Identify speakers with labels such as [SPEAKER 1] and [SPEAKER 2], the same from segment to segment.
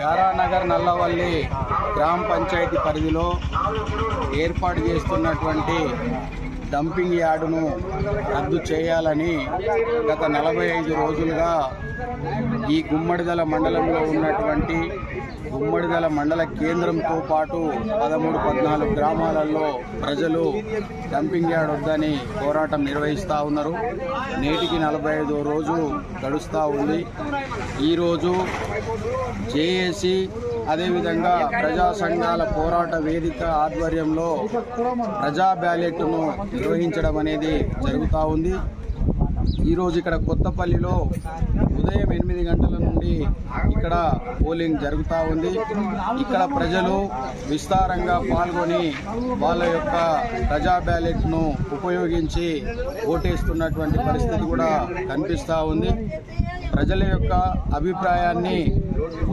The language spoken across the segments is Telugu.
[SPEAKER 1] యారానగర్ నల్లవల్లి గ్రామ పంచాయతీ పరిధిలో ఏర్పాటు చేస్తున్నటువంటి డంపింగ్ యార్డును రద్దు చేయాలని గత 45 రోజులుగా ఈ గుమ్మడిదల మండలంలో ఉన్నటువంటి గుమ్మడిదల మండల కేంద్రంతో పాటు 13-14 గ్రామాలలో ప్రజలు డంపింగ్ యార్డ్ వద్దని పోరాటం నిర్వహిస్తూ ఉన్నారు. నేటికి 45వ రోజు గడుస్తూ ఉంది. ఈరోజు జేఏసీ అదేవిధంగా ప్రజా సంఘాల పోరాట వేదిక ఆధ్వర్యంలో ప్రజా బ్యాలెట్ను నిర్వహించడం అనేది జరుగుతూ ఉంది. ఈరోజు ఇక్కడ కొత్తపల్లిలో ఉదయం 8 గంటల నుండి ఇక్కడ పోలింగ్ జరుగుతూ ఉంది. ఇక్కడ ప్రజలు విస్తారంగా పాల్గొని వాళ్ళ యొక్క ప్రజా బ్యాలెట్ను ఉపయోగించి ఓటేస్తున్నటువంటి పరిస్థితి కూడా కనిపిస్తూ ఉంది. ప్రజల యొక్క అభిప్రాయాన్ని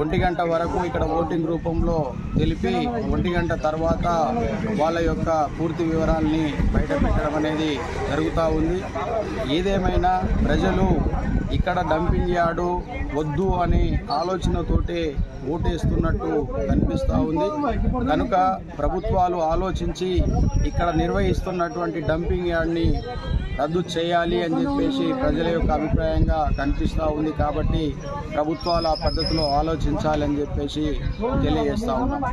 [SPEAKER 1] 1 గంట వరకు ఇక్కడ ఓటింగ్ రూపంలో తెలిపి 1 గంట తర్వాత వాళ్ళ యొక్క పూర్తి వివరాల్ని బయటపెట్టడం అనేది జరుగుతూ ఉంది. ఏదేమైనా ప్రజలు ఇక్కడ డంపింగ్ యార్డు వద్దు అనే ఆలోచనతోటే ఓటేస్తున్నట్టు కనిపిస్తూ ఉంది. కనుక ప్రభుత్వాలు ఆలోచించి ఇక్కడ నిర్వహిస్తున్నటువంటి డంపింగ్ యార్డ్ని రద్దు చేయాలి అని చెప్పేసి ప్రజల యొక్క అభిప్రాయంగా కనిపిస్తూ ఉంది. కాబట్టి ప్రభుత్వాలు ఆ పద్ధతిలో ఆలోచించాలని చెప్పేసి తెలియజేస్తూ ఉన్నాం.